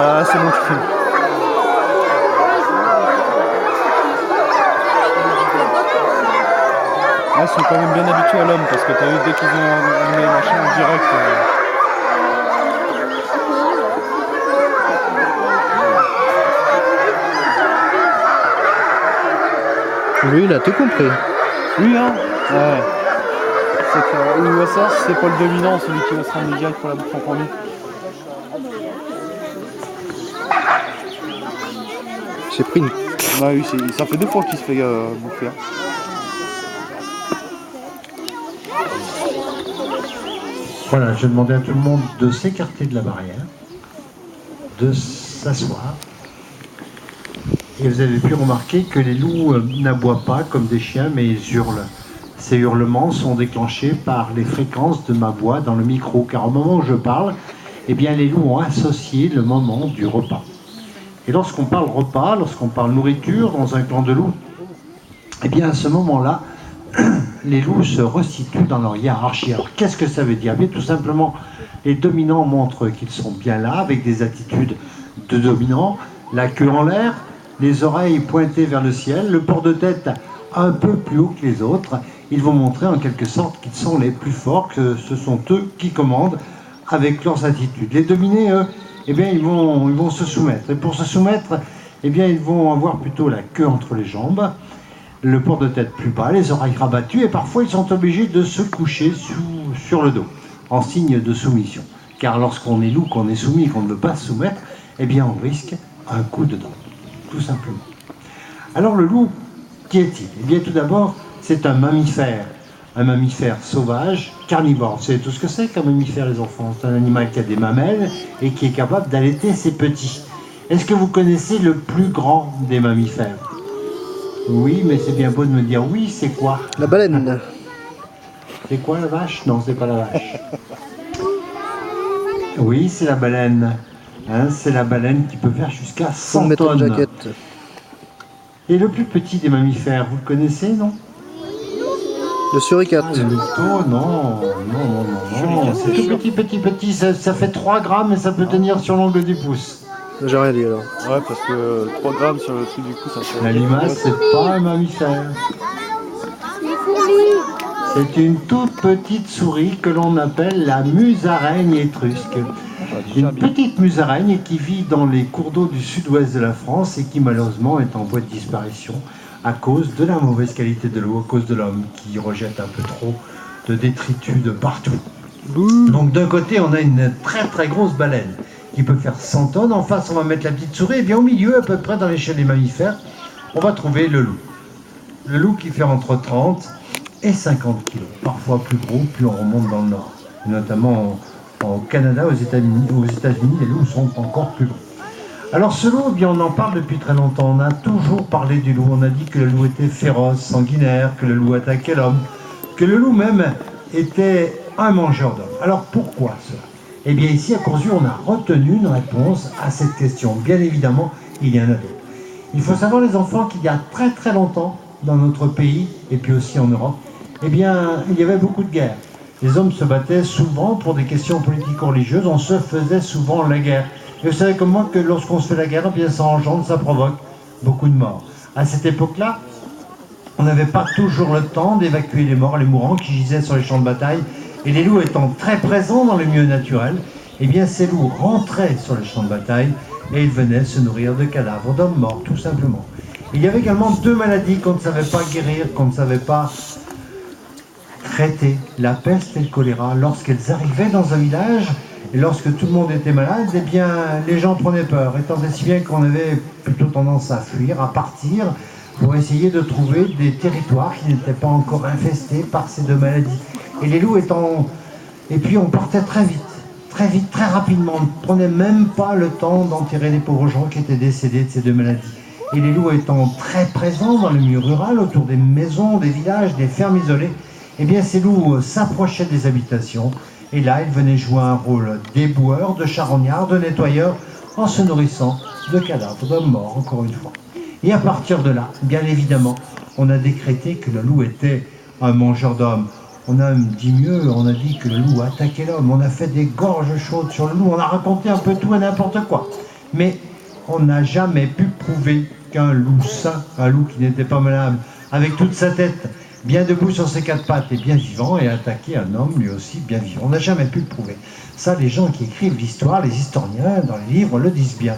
Ah, c'est bon, tu filmes. Là, ils sont quand même bien habitués à l'homme parce que t'as vu, dès qu'ils ont allumé les machins en direct. Lui, il a tout compris. Oui, hein. Ouais. C'est que l'USR, c'est pas le dominant, celui qui va se rendre direct pour la bouffe en premier. J'ai pris une... Ouais, oui, ça fait 2 fois qu'il se fait bouffer. Hein. Voilà, je demandais à tout le monde de s'écarter de la barrière, de s'asseoir. Et vous avez pu remarquer que les loups n'aboient pas comme des chiens, mais ils hurlent. Ces hurlements sont déclenchés par les fréquences de ma voix dans le micro, car au moment où je parle, eh bien, les loups ont associé le moment du repas. Et lorsqu'on parle repas, lorsqu'on parle nourriture dans un clan de loups, eh bien, à ce moment-là, les loups se resituent dans leur hiérarchie. Alors, qu'est-ce que ça veut dire? Bien, tout simplement, les dominants montrent qu'ils sont bien là, avec des attitudes de dominants, la queue en l'air, les oreilles pointées vers le ciel, le port de tête un peu plus haut que les autres. Ils vont montrer en quelque sorte qu'ils sont les plus forts, que ce sont eux qui commandent avec leurs attitudes. Les dominés, eux, eh bien, ils vont se soumettre. Et pour se soumettre, eh bien, ils vont avoir plutôt la queue entre les jambes, le port de tête plus bas, les oreilles rabattues, et parfois ils sont obligés de se coucher sur le dos, en signe de soumission. Car lorsqu'on est loup, qu'on est soumis, qu'on ne veut pas se soumettre, eh bien, on risque un coup de dent, tout simplement. Alors le loup, qui est-il? Eh bien, tout d'abord, c'est un mammifère sauvage, carnivore. Vous savez tout ce que c'est qu'un mammifère, les enfants? C'est un animal qui a des mamelles et qui est capable d'allaiter ses petits. Est-ce que vous connaissez le plus grand des mammifères? Oui, mais c'est bien beau de me dire oui, c'est quoi? La baleine. C'est quoi la vache? Non, c'est pas la vache. Oui, c'est la baleine. Hein, c'est la baleine qui peut faire jusqu'à 100 tonnes. Et le plus petit des mammifères, vous le connaissez, non? Le suricate. Ah, le louveteau, non. C'est tout petit, ça fait 3 grammes et ça peut tenir sur l'ongle du pouce. J'ai rien dit alors. Ouais, parce que 3 grammes sur le truc du coup, ça fait... La limace, c'est pas un mammifère. C'est une toute petite souris que l'on appelle la musaraigne étrusque. Une petite musaraigne qui vit dans les cours d'eau du sud-ouest de la France et qui malheureusement est en voie de disparition à cause de la mauvaise qualité de l'eau, à cause de l'homme qui rejette un peu trop de détritus de partout. Donc d'un côté, on a une très très grosse baleine qui peut faire 100 tonnes. En face, on va mettre la petite souris. Et bien au milieu, à peu près dans l'échelle des mammifères, on va trouver le loup. Le loup qui fait entre 30 et 50 kilos. Parfois plus gros, plus on remonte dans le nord. Et notamment au Canada, aux États-Unis, les loups sont encore plus gros. Alors ce loup, eh bien, on en parle depuis très longtemps. On a toujours parlé du loup. On a dit que le loup était féroce, sanguinaire, que le loup attaquait l'homme, que le loup même était un mangeur d'hommes. Alors pourquoi cela? Eh bien ici à Corzu, on a retenu une réponse à cette question. Bien évidemment, il y en a d'autres. Il faut savoir les enfants qu'il y a très très longtemps, dans notre pays, et puis aussi en Europe, eh bien il y avait beaucoup de guerres. Les hommes se battaient souvent pour des questions politico-religieuses, on se faisait souvent la guerre. Et vous savez comment que lorsqu'on se fait la guerre, eh bien ça engendre, ça provoque beaucoup de morts. À cette époque-là, on n'avait pas toujours le temps d'évacuer les morts, les mourants qui gisaient sur les champs de bataille. Et les loups étant très présents dans le milieu naturel, eh bien ces loups rentraient sur les champs de bataille et ils venaient se nourrir de cadavres d'hommes morts, tout simplement. Il y avait également 2 maladies qu'on ne savait pas guérir, qu'on ne savait pas traiter, la peste et le choléra. Lorsqu'elles arrivaient dans un village, et lorsque tout le monde était malade, eh bien les gens prenaient peur, étant si bien qu'on avait plutôt tendance à fuir, à partir, pour essayer de trouver des territoires qui n'étaient pas encore infestés par ces 2 maladies. Et les loups étant... Et puis on partait très vite, très rapidement. On ne prenait même pas le temps d'enterrer les pauvres gens qui étaient décédés de ces 2 maladies. Et les loups étant très présents dans le milieu rural, autour des maisons, des villages, des fermes isolées, eh bien ces loups s'approchaient des habitations. Et là, ils venaient jouer un rôle d'éboueurs, de charognards, de nettoyeurs, en se nourrissant de cadavres d'hommes morts, encore une fois. Et à partir de là, bien évidemment, on a décrété que le loup était un mangeur d'hommes. On a dit mieux, on a dit que le loup attaquait l'homme. On a fait des gorges chaudes sur le loup. On a raconté un peu tout et n'importe quoi. Mais on n'a jamais pu prouver qu'un loup sain, un loup qui n'était pas malade, avec toute sa tête bien debout sur ses quatre pattes et bien vivant, et attaqué un homme lui aussi bien vivant. On n'a jamais pu le prouver. Ça, les gens qui écrivent l'histoire, les historiens dans les livres le disent bien.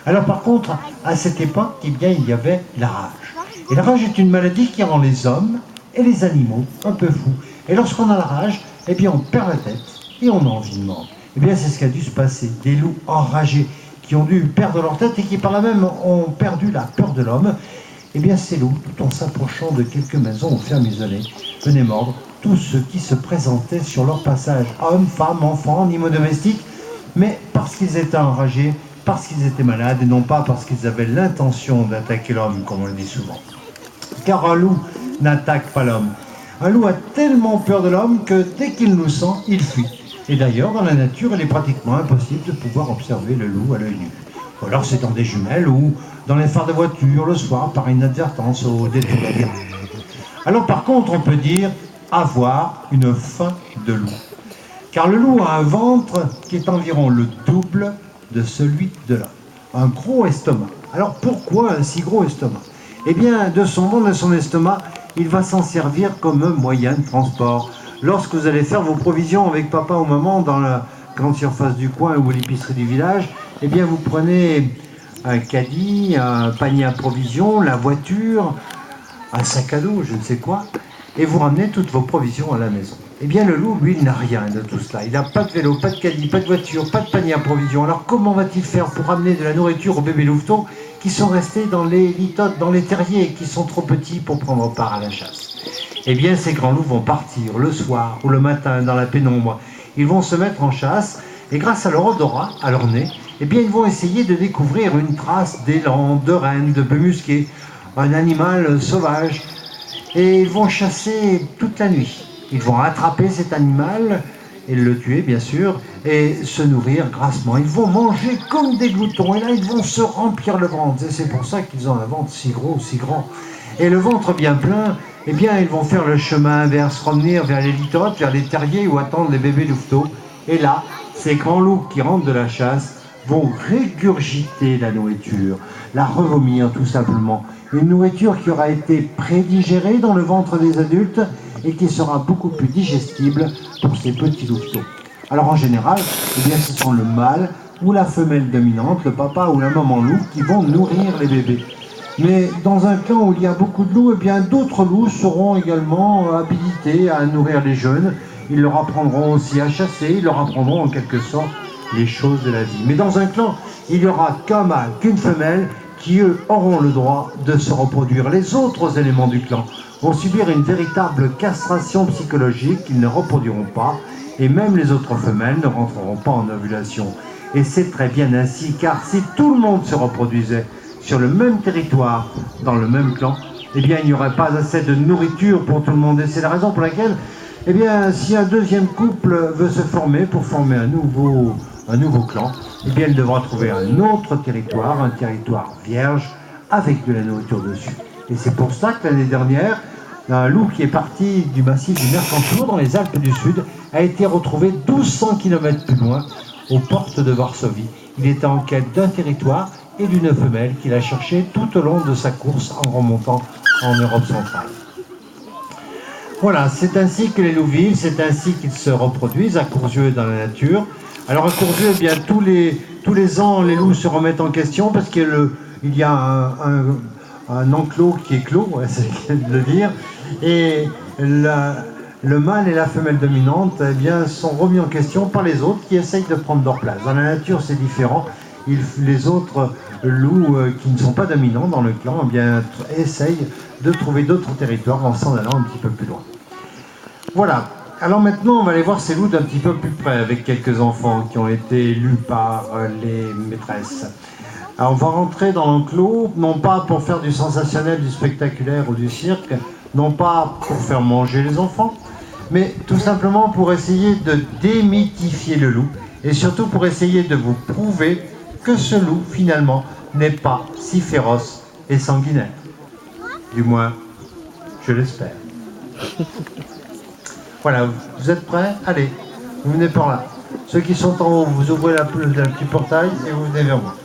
Alors par contre, à cette époque, eh bien, il y avait la rage. Et la rage est une maladie qui rend les hommes et les animaux un peu fous. Et lorsqu'on a la rage, eh bien on perd la tête et on a envie de mordre. Eh bien c'est ce qui a dû se passer. Des loups enragés qui ont dû perdre leur tête et qui par là même ont perdu la peur de l'homme. Eh bien ces loups, tout en s'approchant de quelques maisons ou fermes isolées, venaient mordre tous ceux qui se présentaient sur leur passage. Hommes, femmes, enfants, animaux domestiques, mais parce qu'ils étaient enragés, parce qu'ils étaient malades et non pas parce qu'ils avaient l'intention d'attaquer l'homme, comme on le dit souvent. Car un loup n'attaque pas l'homme. Un loup a tellement peur de l'homme que dès qu'il nous sent, il fuit. Et d'ailleurs, dans la nature, il est pratiquement impossible de pouvoir observer le loup à l'œil nu. Ou alors c'est dans des jumelles ou dans les phares de voiture le soir par inadvertance au détour de la. Alors par contre, on peut dire avoir une faim de loup. Car le loup a un ventre qui est environ le double de celui de l'homme. Un gros estomac. Alors pourquoi un si gros estomac? Eh bien, de son ventre, de son estomac, il va s'en servir comme moyen de transport. Lorsque vous allez faire vos provisions avec papa ou maman dans la grande surface du coin ou l'épicerie du village, eh bien vous prenez un caddie, un panier à provisions, la voiture, un sac à dos, je ne sais quoi, et vous ramenez toutes vos provisions à la maison. Eh bien le loup, lui, il n'a rien de tout cela. Il n'a pas de vélo, pas de caddie, pas de voiture, pas de panier à provisions. Alors comment va-t-il faire pour ramener de la nourriture aux bébés louveteaux qui sont restés dans les litotes, dans les terriers, et qui sont trop petits pour prendre part à la chasse? Eh bien ces grands loups vont partir le soir ou le matin dans la pénombre. Ils vont se mettre en chasse, et grâce à leur odorat, à leur nez, eh bien ils vont essayer de découvrir une trace d'élan, de renne, de bœuf musqué, un animal sauvage. Et ils vont chasser toute la nuit. Ils vont attraper cet animal et le tuer, bien sûr, et se nourrir grassement. Ils vont manger comme des gloutons, et là, ils vont se remplir le ventre. Et c'est pour ça qu'ils ont un ventre si gros, si grand. Et le ventre bien plein, eh bien, ils vont faire le chemin inverse, revenir vers les litotes, vers les terriers où attendent les bébés louveteaux. Et là, ces grands loups qui rentrent de la chasse vont régurgiter la nourriture, la revomir tout simplement. Une nourriture qui aura été prédigérée dans le ventre des adultes et qui sera beaucoup plus digestible pour ces petits louveteaux. Alors en général, eh bien, ce sont le mâle ou la femelle dominante, le papa ou la maman loup, qui vont nourrir les bébés. Mais dans un clan où il y a beaucoup de loups, eh bien d'autres loups seront également habilités à nourrir les jeunes. Ils leur apprendront aussi à chasser, ils leur apprendront en quelque sorte les choses de la vie. Mais dans un clan, il n'y aura qu'un mâle, qu'une femelle, qui eux auront le droit de se reproduire. Les autres éléments du clan vont subir une véritable castration psychologique, ils ne reproduiront pas, et même les autres femelles ne rentreront pas en ovulation. Et c'est très bien ainsi, car si tout le monde se reproduisait sur le même territoire, dans le même clan, eh bien il n'y aurait pas assez de nourriture pour tout le monde. Et c'est la raison pour laquelle, eh bien, si un deuxième couple veut se former pour former un nouveau clan, eh bien, il devra trouver un autre territoire, un territoire vierge, avec de la nourriture dessus. Et c'est pour ça que l'année dernière, un loup qui est parti du massif du Mercantour, dans les Alpes du Sud, a été retrouvé 1200 km plus loin, aux portes de Varsovie. Il était en quête d'un territoire et d'une femelle qu'il a cherché tout au long de sa course en remontant en Europe centrale. Voilà, c'est ainsi que les loups vivent, c'est ainsi qu'ils se reproduisent à Courzieu dans la nature. Alors à Courzieu, eh bien, tous les ans, les loups se remettent en question parce qu'il y a un enclos qui est clos, ouais, c'est le cas de le dire, et le mâle et la femelle dominante, eh bien, sont remis en question par les autres qui essayent de prendre leur place. Dans la nature, c'est différent. Les autres loups qui ne sont pas dominants dans le clan, eh bien, essayent de trouver d'autres territoires en s'en allant un petit peu plus loin. Voilà. Alors maintenant, on va aller voir ces loups d'un petit peu plus près, avec quelques enfants qui ont été lus par les maîtresses. Alors on va rentrer dans l'enclos, non pas pour faire du sensationnel, du spectaculaire ou du cirque, non pas pour faire manger les enfants, mais tout simplement pour essayer de démythifier le loup, et surtout pour essayer de vous prouver que ce loup, finalement, n'est pas si féroce et sanguinaire. Du moins, je l'espère. Voilà, vous êtes prêts? Allez, vous venez par là. Ceux qui sont en haut, vous ouvrez le petit portail et vous venez vers moi.